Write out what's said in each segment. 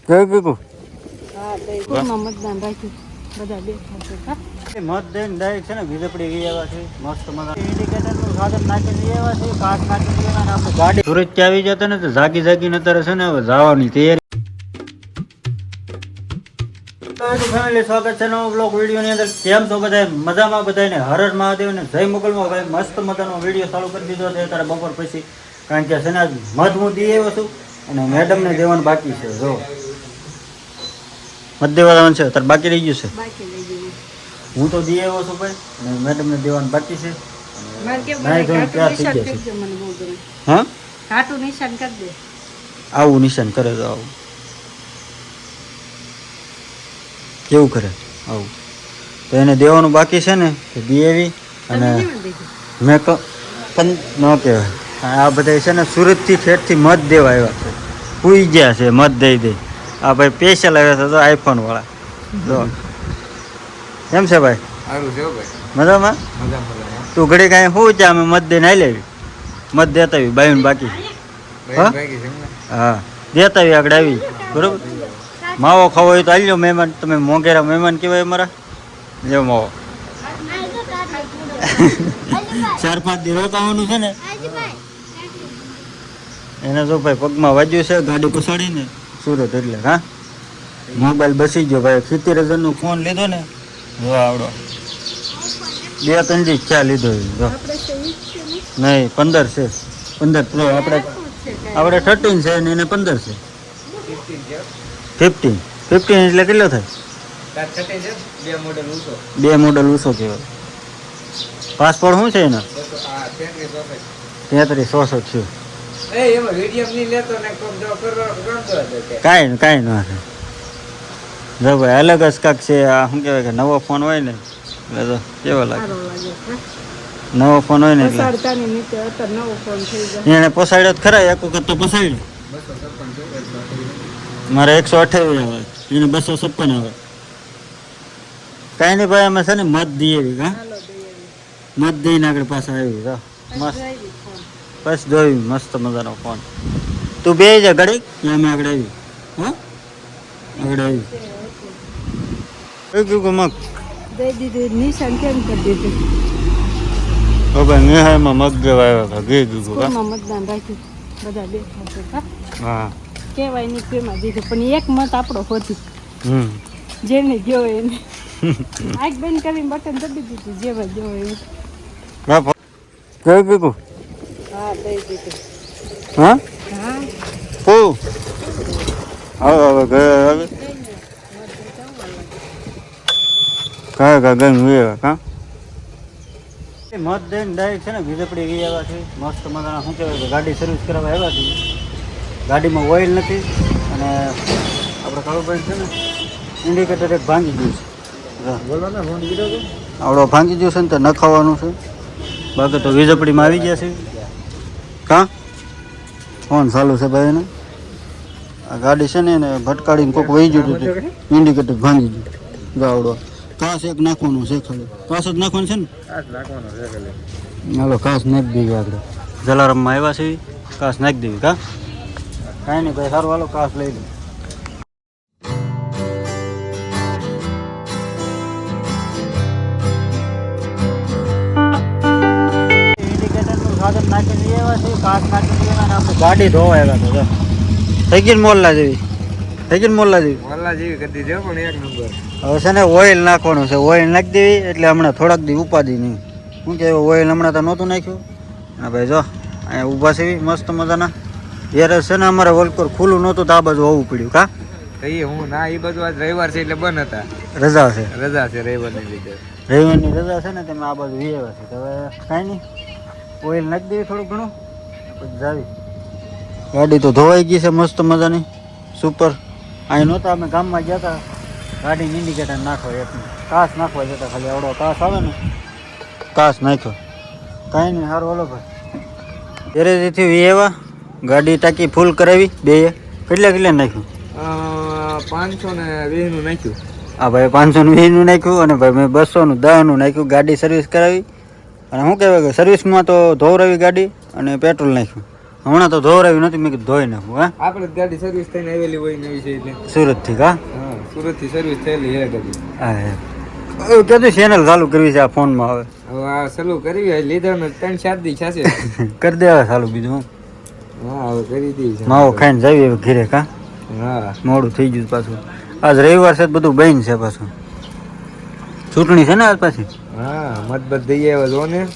કઈ કીધું મતદાન રાખ્યું બધા બેઠા મતદાન ડાયરેક્ટ છે ને વીજપડી ગઈ આવ્યા છે મસ્ત મજા ઇન્ડિકેટરનું સાધન નાખી દઈ આવ્યા છે કાચ નાખી દઈ આવ્યા આપણે ગાડી સુરત આવી જતા ને તો જાગી જાગીને અત્યારે છે ને હવે જવાની તૈયારી ફેમિલી સ્વાગત છે નવો બ્લોગ વિડીયોની અંદર કેમ છો બધા મજામાં બધાને હર મહાદેવ ને જય મોગલમાં ભાઈ મસ્ત મજાનો વિડીયો ચાલુ કરી દીધો છે અત્યારે બપોર પછી કારણ કે છે ને મધ હું દઈ આવ્યો છું અને મેડમને દેવાનું બાકી છે જો મત દેવાનું છે અત્યારે બાકી રહી ગયું છે હું તો દઈ આવ્યો છું ભાઈ અને મેડમને દેવાનું બાકી છે હા આવું નિશાન કરે તો આવું કેવું કરે આવું તો એને દેવાનું બાકી છે ને તો દેવી અને મેં પણ ન કહેવાય આ બધા છે ને સુરતથી ઠેઠથી મત દેવા આવ્યા છે પૂઈ ગયા છે મત દઈ દઈ આ ભાઈ સ્પેશિયલ આવ્યા છે તો આઈફોન વાળા જો કેમ છે ભાઈ મજામાં તું ઘડી કાંઈ શું છે અમે મત દઈને આવી લેવી મત દેતા આવી બાયું બાકી હા દેતા આવી આગળ આવી બરોબર માવો ખાવો હોય તો આવી લો મહેમાન તમે મોંઘેરા મહેમાન કહેવાય અમારા જો માવો 4-5 દી રોકાવાનું છે ને એને જો ભાઈ પગમાં વાગ્યું છે ગાડી પછાડીને સુરત એટલે હા મોબાઈલ બસી ગયો ભાઈ 70,000નો ફોન લીધો ને જો આવડો 2-3 દી ક્યાં લીધો જો નહીં 15 છે 15 પ્રો આપણે 13 છે ને એને 15 છે 15 એટલે કેટલો થાય 2 મોડલ ઊંચો કહેવાય પાસપોર્ટ શું છે એનો 33-64 છે કાંઈ ન જો ભાઈ અલગ જ કાંક છે આ શું કહેવાય કે નવો ફોન હોય ને એટલે તો કેવો લાગે નવો ફોન હોય ને એટલે એને પોસાડ્યો જ ખરા એક વખત તો પોસાડ્યો મારે 128 આવે એને 256 આવે કાંઈ નહીં ભાઈ અમે છે ને મત દઈએ હા મત દઈને આગળ પાછા આવી મસ્ત બસ જોયું મસ્ત મજાનો ફોન તું બે જા ઘડી અમે આગળ આવી હા આગળ આવી મગ દઈ દીધું નિશાન કેમ કરી દીધું ભાઈ મેહારમાં મગ દેવા આવ્યા હતા ગઈ દીધું મતદાન રાખ્યું બધા બેઠા હા કેવાય નહીં કેમાં દીધું પણ એક મત આપણો હોતી જેને ગયો એને આંખ બંધ કરીને બટન દબી દીધું જેવા ગયો એવું કઈ દીધું હા દઈ દીધું હા હા હવે ગયા હવે કા ગન હોય કા મત દઈને ડાયરેક્ટ છે ને વીજપડી ગઈ આવ્યા છે મસ્ત મજાના શું કહેવાય ગાડી સર્વિસ કરાવવા આવ્યા છે ગાડીમાં ઓઇલ નથી અને આપણે કાળુભાઈ છે ને ઇન્ડિકેટર એક ભાંગી ગયું છે આવડો ભાંગી ગયું છે ને તો નખાવાનું છે બાકી તો વીજપડીમાં આવી ગયા છે કાં ફોન ચાલુ છે ભાઈ એને આ ગાડી છે ને એને ભટકાડીને કોઈક વહી ગયું હતું ઇન્ડિકેટર ભાંગી ગયું ગાવડો કાસ એક નાખવાનું છે ખાલી કાસ જ નાખવાનું છે ને હાલો કાસ નાખી દેવી આપણે જલારામમાં આવ્યા છે કાસ નાખી દેવી કા કાંઈ નહીં ભાઈ સારું હાલો કાસ લઈ લો ઇન્ડિકેટરનું સાધન નાખી દઈ આવ્યા છે કાસ નાખી દઈ આવ્યા આપણે ગાડી ધોવા આવ્યા હતા થઈ ગઈ મોલ્લા જેવી થઈ ગઈ મોલ્લા જેવી કરી દીધી પણ એક નંબર હવે છે ને ઓઇલ નાખવાનું છે ઓઇલ નાખી દેવી એટલે હમણાં થોડાક દી ઉપાદી નહીં શું કે ઓઇલ હમણાં તો નહોતું નાખ્યું હા ભાઈ જો અહીંયા ઊભા છે મસ્ત મજાના ત્યારે છે ને અમારે વલકોર ખુલ્લું નહોતું તો આ બાજુ હોવું પડ્યું કા હું ના એ બધું આજ રવિવાર છે એટલે બંધ હતા રજા છે રવિવારની લીધે રવિવારની રજા છે ને તમે આ બાજુ વિયેવા છે તો હવે કાંઈ નહીં ઓઇલ નાખી દેવી થોડું ઘણું પછી જાવી ગાડી તો ધોવાઈ ગઈ છે મસ્ત મજાની સુપર અહીં નહોતા અમે ગામમાં ગયા હતા ગાડી ઇન્ડિકેટર નાખો એક કાસ નાખવા જતા ખાલી આવડો કાસ આવે ને કાસ નાખ્યો કાંઈ નહીં સારું હલો ભાઈ ગેરેજથી વિયેવા ગાડી ટાંકી ફૂલ કરાવી બે કેટલા નાખ્યું 520 નાખ્યું હા ભાઈ 520 નાખ્યું અને ભાઈ મેં 210 નાખ્યું ગાડી સર્વિસ કરાવી અને શું કહેવાય કે સર્વિસમાં તો ધોવરાવી ગાડી અને પેટ્રોલ નાખ્યું હમણાં તો ધોવરાયું નથી, મેં કીધું ધોઈ નાખું. હા, આપણે ગાડી સર્વિસ થઈને આવેલી હોય નવી છે એટલે. સુરતથી કા? હા, સુરતથી સર્વિસ થયેલી છે ગાડી. હા, કીધું ચેનલ ચાલુ કરવી છે આ ફોનમાં હવે. હવે આ ચાલુ કરવી હોય લીધા 3-4 દી થશે. કરી દે હવે ચાલુ બીજું હું. હા, હવે કરી દઈએ છે. માવો ખાઈને જઈએ હવે ઘરે કા? હા, મોડું થઈ ગયું પાછું. આજ રવિવાર છે, બધું બંધ છે પાછું. ચૂંટણી છે ને આજ પાછી. હા, મતબત દઈ આવ્યા જો ને.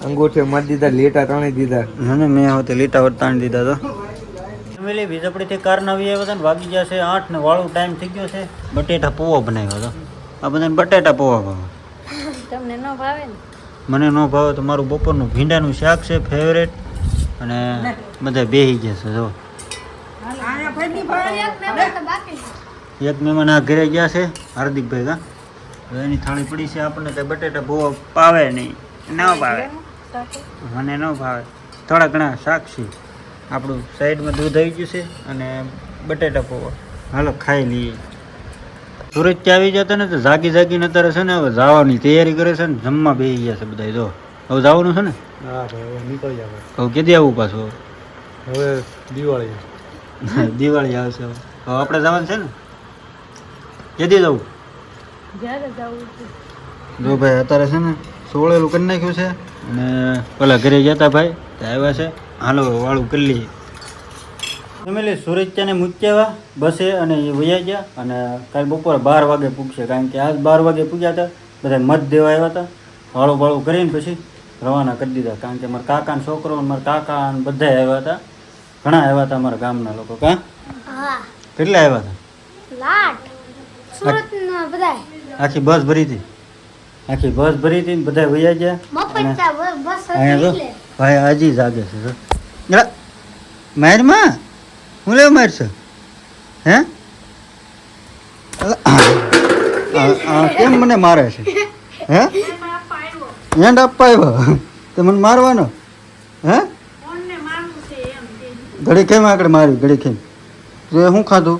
અંગૂઠે મત દીધા, લીટા ત્રણે દીધા. મને મેં હોતે લીટા વરતાણ દીધા તો. ફેમિલી વીજપડીથી કાર નવી આવ્યા હતા ને વાગી ગયા છે 8 ને વાળું ટાઈમ થઈ ગયો છે. બટેટા પૌવા બનાવ્યો હતો. આ બધા બટેટા પૌવા ભાવે. તમને ન ભાવે ને? મને ન ભાવે તો મારું બપોરનું ભીંડાનું શાક છે ફેવરેટ. અને બધા બેહી ગયા છે જો. એક મહેમાન આ ઘરે ગયા છે હાર્દિકભાઈ કા. હવે એની થાળી પડી છે, આપણને કઈ બટેટા પૌવા પાવે નહીં, ન ભાવે. મને ન ભાવે. થોડા ઘણા શાક છે. આપણું સાઈડમાં દૂધ આવી ગયું છે અને બટેટા પૌવા. હાલો ખાઈ લઈએ. સુરતથી આવી જતા ને તો જાગી જાગીને અત્યારે છે ને હવે જવાની તૈયારી કરે છે ને જમવા બેસી ગયા છે બધા. જો હવે જવાનું છે ને? હા ભાઈ, હવે નીકળી જાવ. હવે કેદી આવું પાછું? હવે દિવાળી. દિવાળી આવશે હવે. હવે આપણે જવાનું છે ને? કેદી જવું? જ્યારે જવું છે. જો ભાઈ અત્યારે છે ને સોળેલું કરી નાખ્યું છે અને પેલા ઘરે ગયા હતા ભાઈ તો આવ્યા છે. હાલો વાળું કરી લઈએ. ફેમિલી સુરતને મૂક્યા બસે અને એ વયા ગયા અને કાલ બપોરે 12 વાગે પૂગશે, કારણ કે આજ 12 વાગે પૂગ્યા હતા. બધા મત દેવા આવ્યા હતા. વાળું વાળું કરીને પછી રવાના કરી દીધા, કારણ કે મારા કાકાના છોકરો અને મારા કાકા અને બધા આવ્યા હતા. ઘણા આવ્યા હતા અમારા ગામના લોકો. કા? હા, કેટલા આવ્યા હતા? લાટ સુરતના બધા આખી બસ ભરી હતી. આખી બસ ભરી હતી ને બધા વયા ગયા. મફતના બસ અહીંયા જો એટલે ભાઈ હજી જાગે છે જો. મારમાં હું લેવા મારશે હે? કેમ મને મારે છે હે? હેન્ડ આપવા આવ્યો તો મને મારવાનો હે? ઘડી કેમ આગળ મારી ઘડી કેમ? તો શું ખાધું?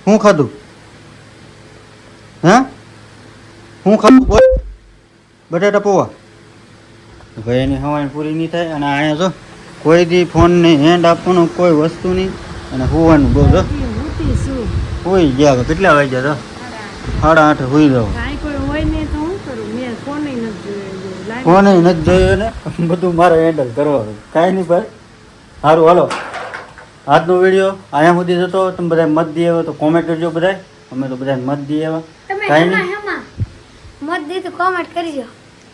શું ખાધું હે? શું ખાધું બોલ? બટાટા પૌવા. ભાઈ એની હવાઈ પૂરી નહીં થાય. અને અહીંયા જો કોઈ દી ફોનને હેન્ડ આપવાનું કોઈ વસ્તુ નહીં અને હોવાનું બહુ જો હુતી શું હોઈ ગયા. હવે કેટલા વાગ્યા તો 8:30 હોઈ જાવ. કાંઈ કોઈ હોય ને તો હું કરું? મેં ફોન નથી જોયો. ફોન નથી જોયો ને બધું મારે હેન્ડલ કરવાનું. કાંઈ નહીં ભાઈ. સારું હાલો, આજનો વિડીયો અહીંયા સુધી જતો. તમે બધા મત દઈ આવ્યો તો કોમેન્ટ કરજો બધા. અમે તો બધા મત દઈ આવ્યા. તમે કાંઈ નહીં. મત દીધું કોમેન્ટ કરજો.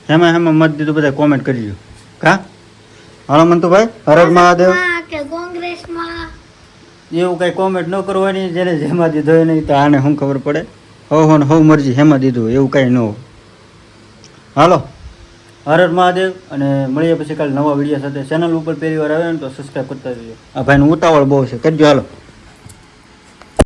હેમાં મત દીધું બધા કોમેન્ટ કરજો. કા? હાલો મંતુભાઈ, હર હર મહાદેવ. કે કોંગ્રેસમાં એવું કઈ કોમેન્ટ ન કરવાની. જેને જેમાં દીધો એ નહીં તો આને શું ખબર પડે? હો ને હો મરજી હેમાં દીધું એવું કઈ ન હોય. હાલો, હર હર મહાદેવ. અને મળીએ પછી કાલે નવા વિડીયો સાથે. ચેનલ ઉપર પહેલી વાર આવે ને તો સબસ્ક્રાઈબ કરતા જજો. આ ભાઈનું ઉતાવળ બહુ છે, કરજો. હાલો.